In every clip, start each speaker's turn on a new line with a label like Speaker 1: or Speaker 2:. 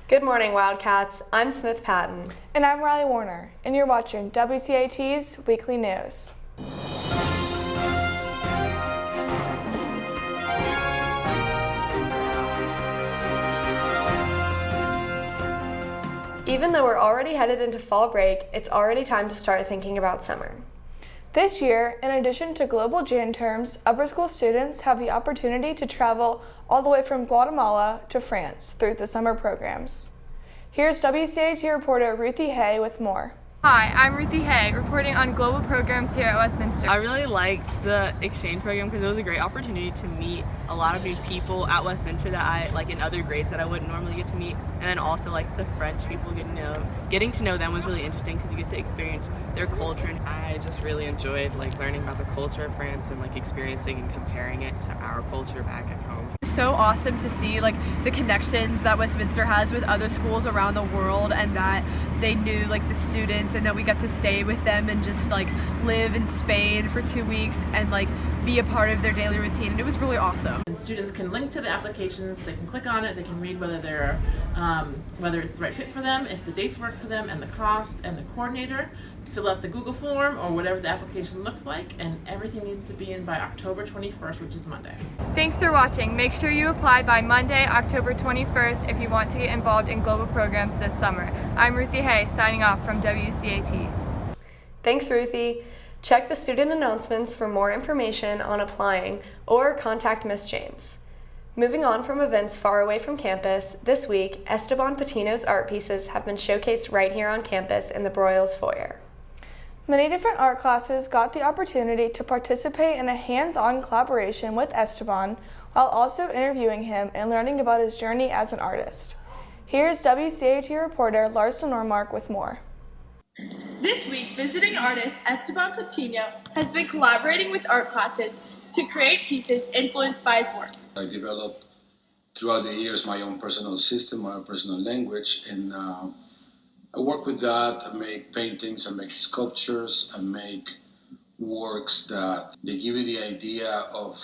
Speaker 1: Good morning, Wildcats. I'm Smith Patton.
Speaker 2: And I'm Riley Warner, and you're watching WCAT's Weekly News.
Speaker 1: Even though we're already headed into fall break, it's already time to start thinking about summer.
Speaker 2: This year, in addition to global Jan terms, upper school students have the opportunity to travel all the way from Guatemala to France through the summer programs. Here's WCAT reporter Ruthie Hay with more.
Speaker 3: Hi, I'm Ruthie Hay, reporting on global programs here at Westminster.
Speaker 4: I really liked the exchange program because it was a great opportunity to meet a lot of new people at Westminster that I like in other grades that I wouldn't normally get to meet, and then also like the French people getting to know them was really interesting because you get to experience their culture.
Speaker 5: I just really enjoyed learning about the culture of France and experiencing and comparing it to our culture back at home.
Speaker 3: It's so awesome to see the connections that Westminster has with other schools around the world, and that they knew the students, and that we got to stay with them and just live in Spain for 2 weeks and be a part of their daily routine, and it was really awesome.
Speaker 6: And students can link to the applications, they can click on it, they can read whether they're whether it's the right fit for them, if the dates work for them, and the cost, and the coordinator, fill out the Google form or whatever the application looks like, and everything needs to be in by October 21st, which is Monday.
Speaker 3: Thanks for watching. Make sure you apply by Monday, October 21st if you want to get involved in global programs this summer. I'm Ruthie Hay, signing off from WCAT.
Speaker 1: Thanks, Ruthie. Check the student announcements for more information on applying or contact Miss James. Moving on from events far away from campus, this week, Esteban Patino's art pieces have been showcased right here on campus in the Broyles foyer.
Speaker 2: Many different art classes got the opportunity to participate in a hands-on collaboration with Esteban while also interviewing him and learning about his journey as an artist. Here's WCAT reporter Larson Normark with more.
Speaker 7: This week, visiting artist Esteban Patino has been collaborating with art classes to create pieces influenced by his work.
Speaker 8: I developed throughout the years my own personal system, my own personal language, and I work with that. I make paintings, I make sculptures, I make works that they give you the idea of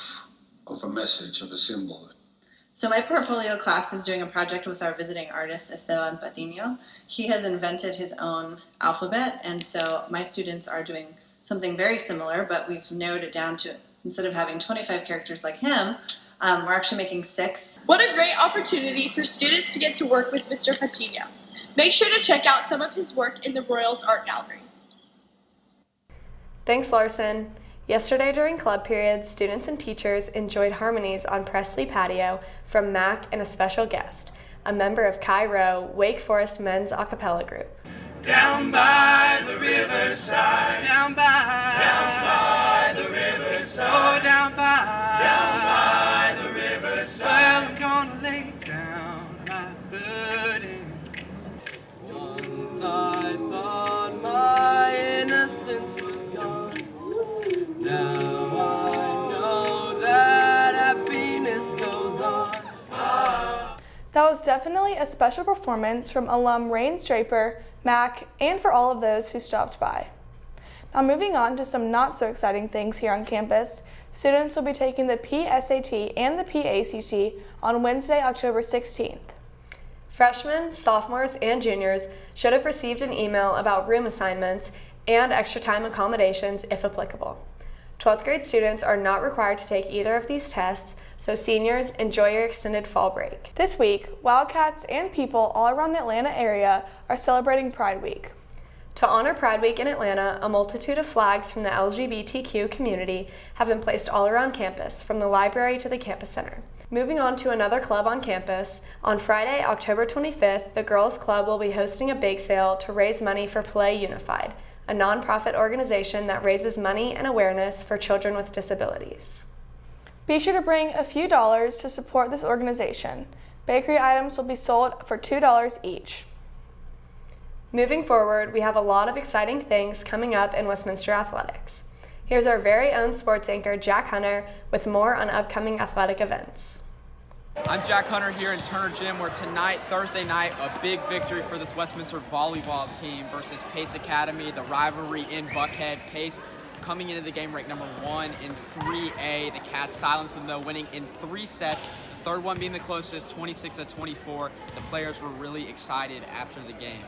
Speaker 8: a message, of a symbol.
Speaker 9: So my portfolio class is doing a project with our visiting artist, Esteban Patino. He has invented his own alphabet, and so my students are doing something very similar, but we've narrowed it down to, instead of having 25 characters like him, we're actually making 6.
Speaker 7: What a great opportunity for students to get to work with Mr. Patino. Make sure to check out some of his work in the Broyles Art Gallery.
Speaker 1: Thanks, Larson. Yesterday during club periods, students and teachers enjoyed harmonies on Presley Patio from Mac and a special guest, a member of Chi Rho Wake Forest men's a cappella group.
Speaker 10: Down by the riverside, down by the riverside, oh, down by the riverside. Well, I'm gonna lay down my burdens. Once I thought my innocence was gone. Now I know that happiness goes on.
Speaker 2: That was definitely a special performance from alum Rains Draper, Mac, and for all of those who stopped by. Now moving on to some not so exciting things here on campus, students will be taking the PSAT and the PACT on Wednesday, October 16th.
Speaker 1: Freshmen, sophomores, and juniors should have received an email about room assignments and extra time accommodations if applicable. 12th grade students are not required to take either of these tests, so seniors, enjoy your extended fall break.
Speaker 2: This week, Wildcats and people all around the Atlanta area are celebrating Pride Week.
Speaker 1: To honor Pride Week in Atlanta, a multitude of flags from the LGBTQ community have been placed all around campus, from the library to the campus center. Moving on to another club on campus, on Friday, October 25th, the Girls Club will be hosting a bake sale to raise money for Play Unified, a nonprofit organization that raises money and awareness for children with disabilities.
Speaker 2: Be sure to bring a few dollars to support this organization. Bakery items will be sold for $2 each.
Speaker 1: Moving forward, we have a lot of exciting things coming up in Westminster Athletics. Here's our very own sports anchor, Jack Hunter, with more on upcoming athletic events.
Speaker 11: I'm Jack Hunter here in Turner Gym, where tonight, Thursday night, a big victory for this Westminster volleyball team versus Pace Academy, the rivalry in Buckhead. Pace coming into the game ranked number 1 in 3A. The Cats silenced them, though, winning in 3 sets, third one being the closest, 26-24. The players were really excited after the game.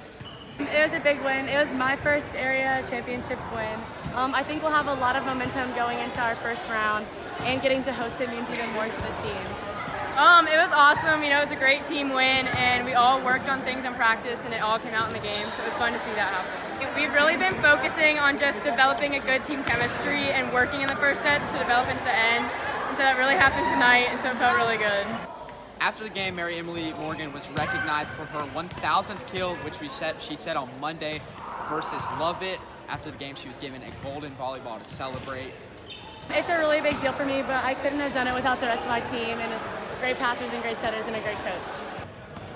Speaker 12: It was a big win. It was my first area championship win. I think we'll have a lot of momentum going into our first round, and getting to host it means even more to the team.
Speaker 13: It was awesome. You know, it was a great team win, and we all worked on things in practice, and it all came out in the game, so it was fun to see that happen. We've really been focusing on just developing a good team chemistry and working in the first sets to develop into the end, and so that really happened tonight, and so it felt really good.
Speaker 11: After the game, Mary Emily Morgan was recognized for her 1,000th kill, which she said on Monday versus Lovett. After the game, she was given a golden volleyball to celebrate.
Speaker 12: It's a really big deal for me, but I couldn't have done it without the rest of my team and great passers and great setters and a great coach.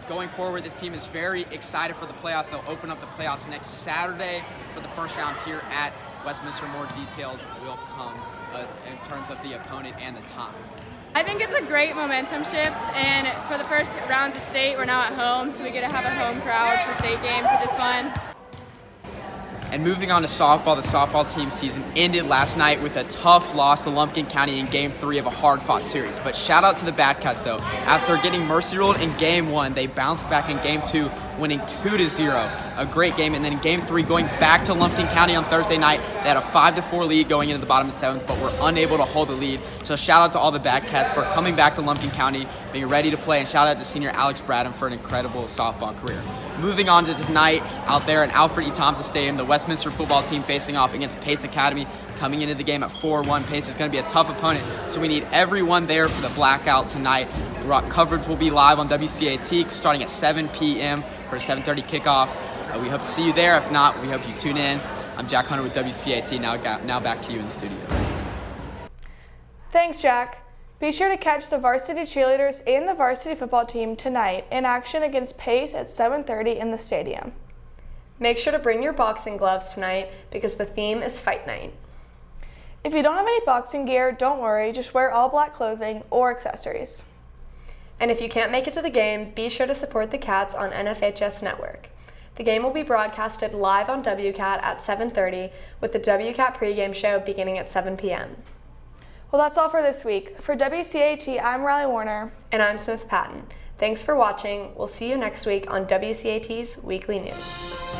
Speaker 11: Going forward, this team is very excited for the playoffs. They'll open up the playoffs next Saturday for the first round here at Westminster. More details will come in terms of the opponent and the time.
Speaker 13: I think it's a great momentum shift, and for the first round of state, we're now at home, so we get to have a home crowd for state games, which is fun.
Speaker 11: And moving on to softball, the softball team season ended last night with a tough loss to Lumpkin County in Game 3 of a hard-fought series. But shout out to the Wildcats, though. After getting mercy ruled in Game 1, they bounced back in Game 2, winning 2-0. A great game. And then in Game 3, going back to Lumpkin County on Thursday night, they had a 5-4 lead going into the bottom of the 7th, but were unable to hold the lead. So shout out to all the Wildcats for coming back to Lumpkin County, being ready to play, and shout out to senior Alex Bradham for an incredible softball career. Moving on to tonight, out there in Alfred E. Thompson Stadium, the Westminster football team facing off against Pace Academy, coming into the game at 4-1. Pace is going to be a tough opponent, so we need everyone there for the blackout tonight. Coverage will be live on WCAT starting at 7 p.m. for a 7:30 kickoff. We hope to see you there. If not, we hope you tune in. I'm Jack Hunter with WCAT. Now back to you in the studio.
Speaker 2: Thanks, Jack. Be sure to catch the varsity cheerleaders and the varsity football team tonight in action against Pace at 7:30 in the stadium.
Speaker 1: Make sure to bring your boxing gloves tonight because the theme is Fight Night.
Speaker 2: If you don't have any boxing gear, don't worry, just wear all black clothing or accessories.
Speaker 1: And if you can't make it to the game, be sure to support the Cats on NFHS Network. The game will be broadcasted live on WCAT at 7:30 with the WCAT pregame show beginning at 7 p.m.
Speaker 2: Well, that's all for this week. For WCAT, I'm Riley Warner.
Speaker 1: And I'm Smith Patton. Thanks for watching. We'll see you next week on WCAT's Weekly News.